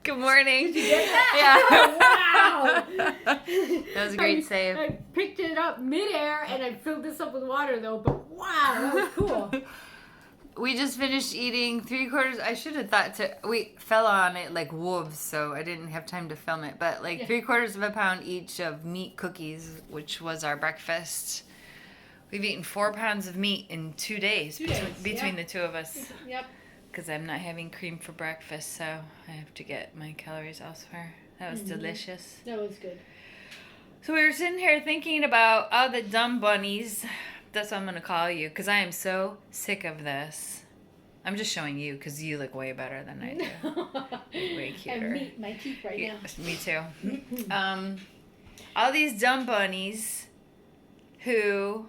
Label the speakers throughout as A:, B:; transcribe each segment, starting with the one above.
A: Good morning.
B: Did you get that?
A: Yeah.
B: Wow.
A: That was a great save.
B: I picked it up midair and I filled this up with water though, but wow, that was cool.
A: We just finished eating 3/4. I should have thought we fell on it like wolves, so I didn't have time to film it. But like 3/4 of a pound each of meat cookies, which was our breakfast. We've eaten 4 pounds of meat in 2 days, between the two of us.
B: Yep.
A: Because I'm not having cream for breakfast, so I have to get my calories elsewhere. That was delicious.
B: That was good.
A: So we were sitting here thinking about all the dumb bunnies. That's what I'm going to call you, because I am so sick of this. I'm just showing you, because you look way better than I do. Way cuter.
B: I meet my teeth right now.
A: Me too. All these dumb bunnies who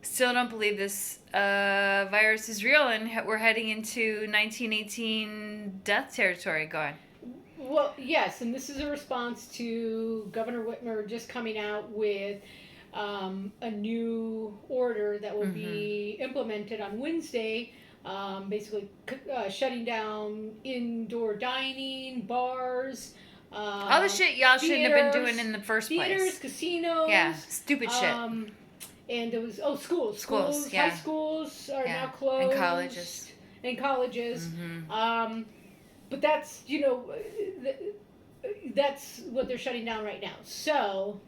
A: still don't believe this virus is real, and we're heading into 1918 death territory. Go on.
B: Well, yes, and this is a response to Governor Whitmer just coming out with a new order that will be implemented on Wednesday, basically shutting down indoor dining, bars,
A: all the shit y'all shouldn't have been doing in the first place.
B: Theaters, casinos.
A: Yeah, stupid shit.
B: And there was, schools.
A: Yeah.
B: High schools are now closed. And colleges. But that's, that's what they're shutting down right now. So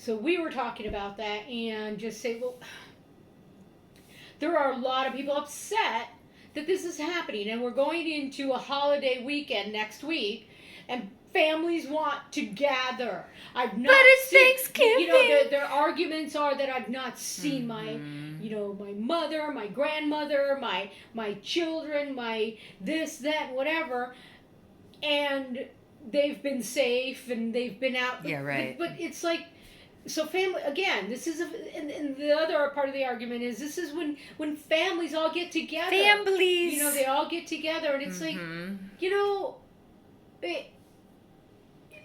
B: we were talking about that and just say, well, there are a lot of people upset that this is happening. And we're going into a holiday weekend next week. And families want to gather. But
A: it's Thanksgiving.
B: Their arguments are that I've not seen my mother, my grandmother, my children, my this, that, whatever, and they've been safe and they've been out.
A: Yeah, right.
B: But it's like, so family again. This is and the other part of the argument is this is when families all get together.
A: Families.
B: They all get together, and it's like,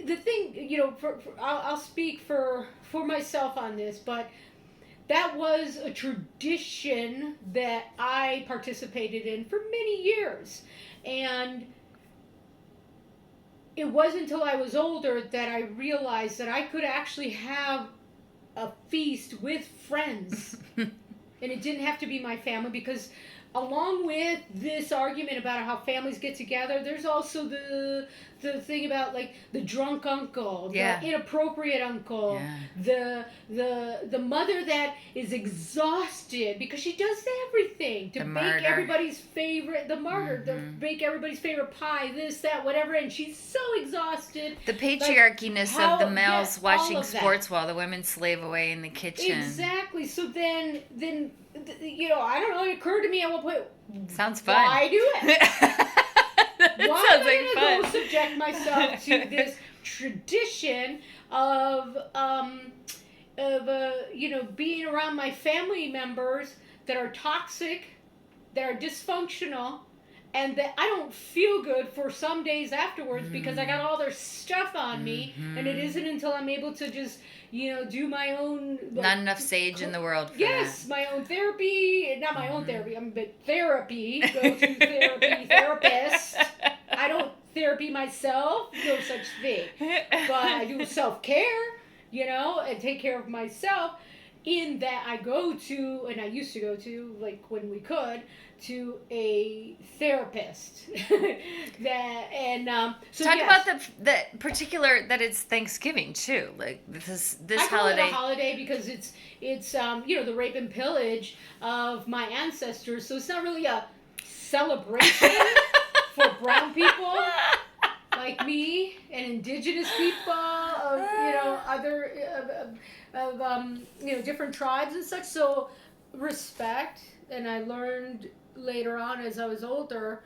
B: the thing, I'll speak for myself on this, but that was a tradition that I participated in for many years. And it wasn't until I was older that I realized that I could actually have a feast with friends. And it didn't have to be my family, because along with this argument about how families get together, there's also the thing about like the drunk uncle, the inappropriate uncle, the mother that is exhausted because she does everything to make everybody's favorite, to make everybody's favorite pie, this, that, whatever, and she's so exhaused.
A: The patriarchiness of the males watching sports while the women slave away in the kitchen.
B: Exactly. So then I don't know, it occurred to me at one point,
A: sounds fun.
B: Why do it? Why
A: sounds
B: am I
A: like
B: going to go subject myself to this tradition of being around my family members that are toxic, that are dysfunctional, and that I don't feel good for some days afterwards because I got all their stuff on me, and it isn't until I'm able to just, do my own...
A: Not enough sage in the world for that.
B: My own therapy. Not my own therapy, but therapy. Go to therapy, therapist. I don't therapy myself, no such thing. But I do self-care, and take care of myself, in that I go to, and I used to go to, like when we could, to a therapist.
A: Talk about the particular that it's Thanksgiving too, like this
B: I call
A: holiday.
B: it a holiday because it's the rape and pillage of my ancestors, so it's not really a celebration for brown people like me and indigenous people of other different tribes and such. So respect, and I learned later on as I was older,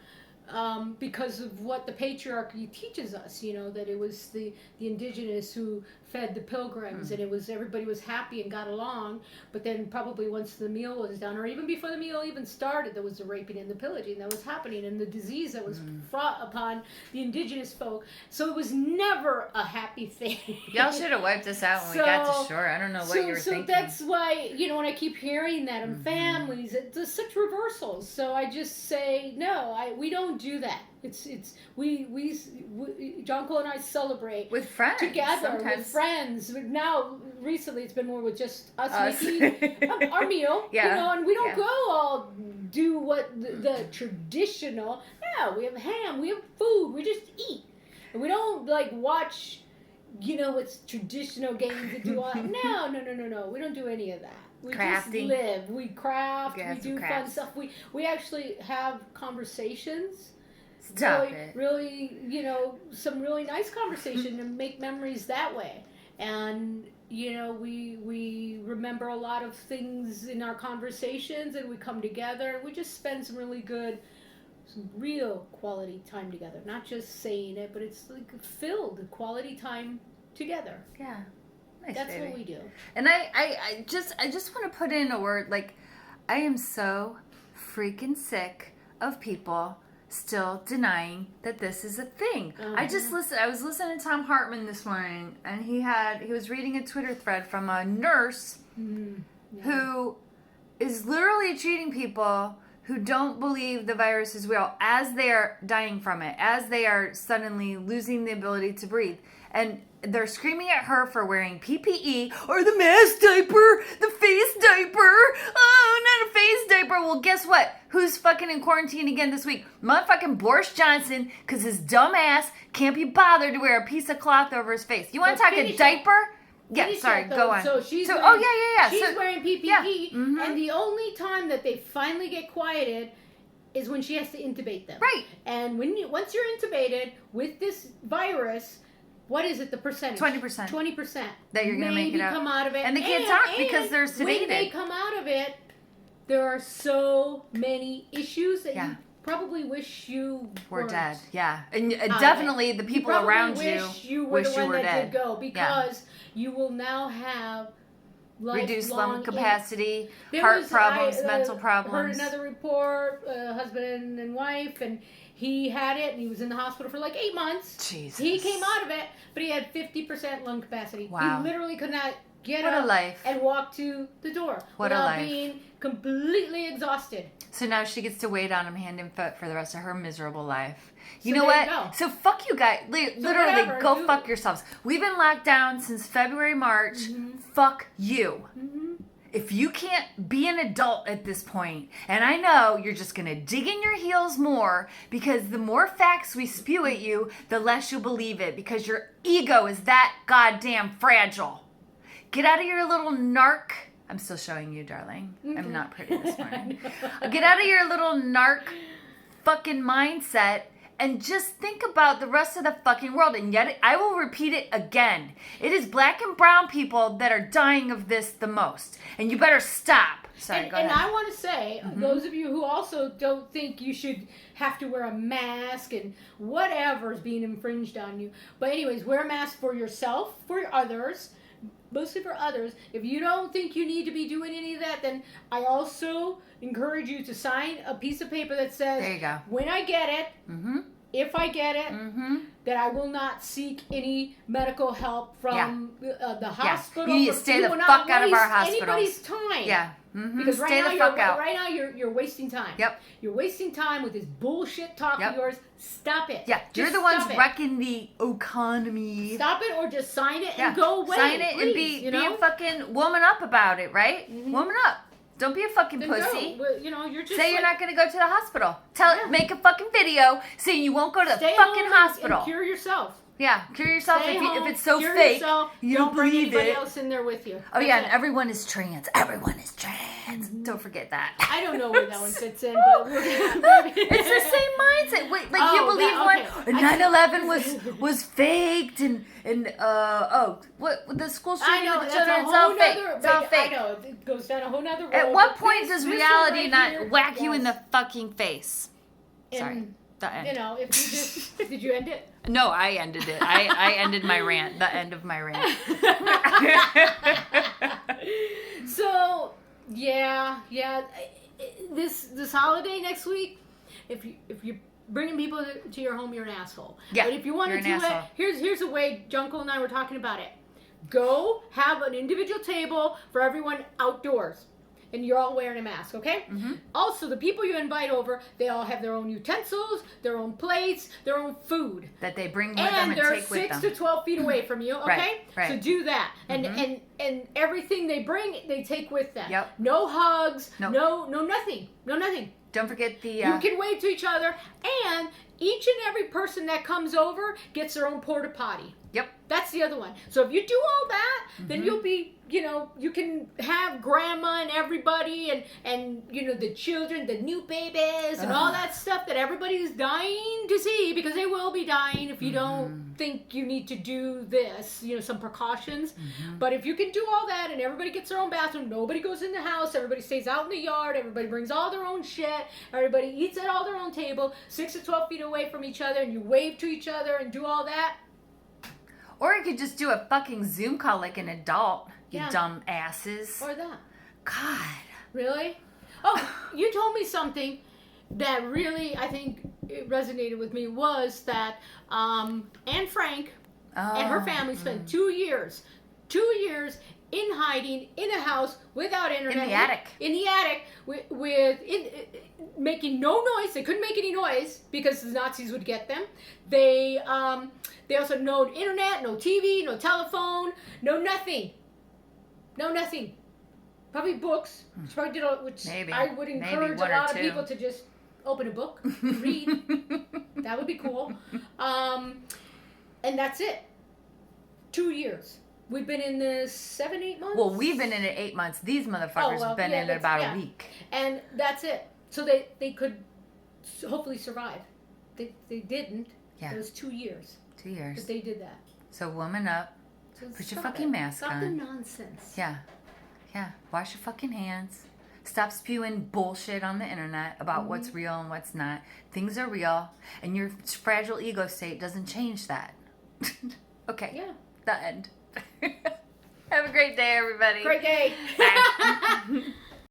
B: because of what the patriarchy teaches us, that it was the indigenous who fed the pilgrims, and everybody was happy and got along. But then probably once the meal was done, or even before the meal even started, there was the raping and the pillaging that was happening, and the disease that was brought upon the indigenous folk. So it was never a happy thing.
A: Y'all should have wiped us out when we got to shore. I don't know what you were thinking.
B: So that's why, when I keep hearing that in families, it's such reversals. So I just say, no, we don't do that. It's we Jonko and I celebrate
A: with friends
B: together
A: sometimes.
B: with friends. Now recently it's been more with just us
A: Us.
B: making our meal,
A: Yeah.
B: you know, and we don't
A: Yeah.
B: go all do what the traditional. No, we have ham, we have food, we just eat, and we don't like watch, you know, it's traditional games and do all. No, we don't do any of that. We
A: Crafting.
B: just live. We craft.
A: Yeah,
B: we
A: some
B: do fun
A: crafts.
B: stuff. We actually have conversations.
A: Stop
B: really,
A: it.
B: really, you know, some really nice conversation and make memories that way. And you know, we remember a lot of things in our conversations, and we come together. And we just spend some really good, some real quality time together. Not just saying it, but it's like filled quality time together.
A: Yeah. Nice,
B: That's
A: baby.
B: what we do.
A: And I just want to put in a word, like, I am so freaking sick of people still denying that this is a thing. I was listening to Tom Hartman this morning, and he was reading a Twitter thread from a nurse who is literally treating people who don't believe the virus is real as they are dying from it, as they are suddenly losing the ability to breathe. And they're screaming at her for wearing PPE or the mask diaper, the face diaper. Oh, not a face diaper. Well, guess what? Who's fucking in quarantine again this week? Motherfucking Boris Johnson, because his dumb ass can't be bothered to wear a piece of cloth over his face. You want to
B: But
A: talk a
B: finish
A: diaper? Yeah,
B: Finish
A: sorry,
B: that,
A: go
B: though.
A: on.
B: So she's
A: oh,
B: wearing,
A: yeah.
B: She's
A: So,
B: wearing PPE,
A: yeah. Mhm.
B: and the only time that they finally get quieted is when she has to intubate them.
A: Right.
B: And once you're intubated with this virus, what is it? The percentage?
A: 20%.
B: 20%
A: That you're gonna make it out.
B: come out of it,
A: And they can't talk because they're
B: When they
A: sedated.
B: come out of it, there are so many issues that
A: Yeah.
B: you probably wish you
A: We're
B: weren't.
A: dead. Yeah. And
B: of
A: definitely the people
B: probably
A: around
B: wish
A: you
B: were
A: wish
B: the
A: you
B: one
A: were
B: that
A: dead.
B: did go, because you will now have
A: Reduced
B: lifelong
A: lung capacity,
B: There
A: heart
B: was-
A: problems,
B: I,
A: mental
B: heard
A: problems.
B: another report, husband and wife, and he had it, and he was in the hospital for like 8 months.
A: Jesus.
B: He came out of it, but he had 50% lung capacity.
A: Wow.
B: He literally could not get
A: What a
B: up
A: life.
B: and walk to the door
A: What a
B: without
A: life.
B: being completely exhausted.
A: So now she gets to wait on him hand and foot for the rest of her miserable life. You
B: So
A: know
B: there
A: what?
B: you go.
A: So fuck you guys. Literally,
B: whatever,
A: go
B: do
A: fuck
B: it.
A: yourselves. We've been locked down since February, March. Fuck you. If you can't be an adult at this point, and I know you're just going to dig in your heels more, because the more facts we spew at you, the less you'll believe it, because your ego is that goddamn fragile. Get out of your little narc. I'm still showing you, darling. I'm not pretty this morning. Get out of your little narc fucking mindset and just think about the rest of the fucking world. And yet, I will repeat it again. It is black and brown people that are dying of this the most. And you better stop. Sorry, go
B: And
A: ahead.
B: I want to say, those of you who also don't think you should have to wear a mask and whatever is being infringed on you. But anyways, wear a mask for yourself, for others, mostly for others. If you don't think you need to be doing any of that, then I also encourage you to sign a piece of paper that says,
A: There you go.
B: when I get it, if I get it, that I will not seek any medical help from the hospital.
A: You need to stay the
B: will
A: fuck
B: not
A: out of our
B: waste
A: hospitals.
B: anybody's time.
A: Yeah.
B: Because
A: Stay the fuck out.
B: right now you're wasting time.
A: Yep.
B: You're wasting time with this bullshit talk
A: Yep.
B: of yours. Stop it.
A: Yeah, you're
B: Just
A: the ones
B: stop it.
A: wrecking the economy.
B: Stop it, or just sign it
A: Yeah.
B: and go away.
A: Sign it and
B: please,
A: be
B: you know?
A: a fucking woman up about it, right? Woman up. Don't be a fucking
B: Then
A: pussy.
B: go. Well, you know, you're just
A: Say you're
B: like,
A: not going to go to the hospital.
B: Yeah.
A: Make a fucking video saying you won't go to the
B: stay
A: fucking
B: home
A: hospital.
B: and cure yourself.
A: Yeah, cure yourself
B: Stay
A: if
B: home,
A: it's so
B: cure
A: fake.
B: yourself,
A: You
B: don't
A: don't
B: bring
A: believe
B: anybody
A: it.
B: else in there with you.
A: Oh
B: That's
A: yeah,
B: it.
A: and everyone is trans. Everyone is trans. Don't forget that.
B: I don't know where that one fits in, but
A: It's the same mindset. Wait, like you
B: Oh,
A: believe
B: that- okay.
A: 9/11 was faked and what the school
B: I
A: shooting
B: know,
A: with the
B: that's
A: children?
B: a
A: It's all
B: whole
A: fake.
B: nother,
A: It's all
B: I
A: fake.
B: know, it goes down a whole nother road.
A: At what
B: but
A: point
B: this
A: does
B: one
A: reality
B: right
A: not
B: here,
A: whack you in
B: yes.
A: the fucking face? Sorry.
B: And,
A: The end.
B: you know, if you just, did you end it?
A: No, I ended it. I ended my rant. The end of my rant.
B: So, yeah, this holiday next week, if you're bringing people to your home, you're an asshole.
A: Yeah,
B: But if you want
A: you're
B: to
A: an
B: do it,
A: asshole.
B: here's a way. Junko and I were talking about it. Go have an individual table for everyone outdoors. and you're all wearing a mask, okay?
A: Mm-hmm.
B: Also, the people you invite over, they all have their own utensils, their own plates, their own food.
A: That they bring with them
B: And
A: and
B: they're
A: take with
B: 6
A: them.
B: to 12 feet away from you, okay?
A: Right.
B: So do that. And
A: Mhm.
B: and everything they bring, they take with them.
A: Yep.
B: No hugs,
A: Nope.
B: no nothing. No nothing.
A: Don't forget the...
B: You can wave to each other, and each and every person that comes over gets their own porta potty.
A: Yep.
B: That's the other one. So if you do all that, then
A: Mhm.
B: you'll be, you can have grandma and everybody and the children, the new babies and all that stuff that everybody's dying to see, because they will be dying if you don't think you need to do this, some precautions. But if you can do all that and everybody gets their own bathroom, nobody goes in the house, everybody stays out in the yard, everybody brings all their own shit, everybody eats at all their own table, 6 to 12 feet away from each other, and you wave to each other and do all that.
A: Or you could just do a fucking Zoom call like an adult, you
B: Yeah.
A: dumb asses.
B: Or that.
A: God.
B: Really? Oh, you told me something that really, I think, it resonated with me, was that Anne Frank and her family spent 2 years in hiding in a house without internet.
A: In the attic.
B: In the attic making no noise. They couldn't make any noise because the Nazis would get them. They also no internet, no TV, no telephone, no nothing. No nothing. Probably books. She probably did which
A: Maybe.
B: I would
A: Maybe
B: encourage a
A: one or
B: lot of
A: two.
B: people to just open a book and read. That would be cool. And that's it. 2 years. We've been in this 7-8 months.
A: Well, we've been in it 8 months. These motherfuckers have been in it about a week.
B: And that's it. So they could hopefully survive. They didn't.
A: Yeah.
B: It was 2 years
A: 2 years.
B: that they did that.
A: So woman up.
B: So
A: Put your
B: stop
A: fucking
B: it.
A: mask
B: Stop
A: on.
B: the nonsense.
A: Yeah. Yeah. Wash your fucking hands. Stop spewing bullshit on the internet about what's real and what's not. Things are real, and your fragile ego state doesn't change that. Okay.
B: Yeah.
A: The end. Have a great day, everybody.
B: Great day.
A: Bye.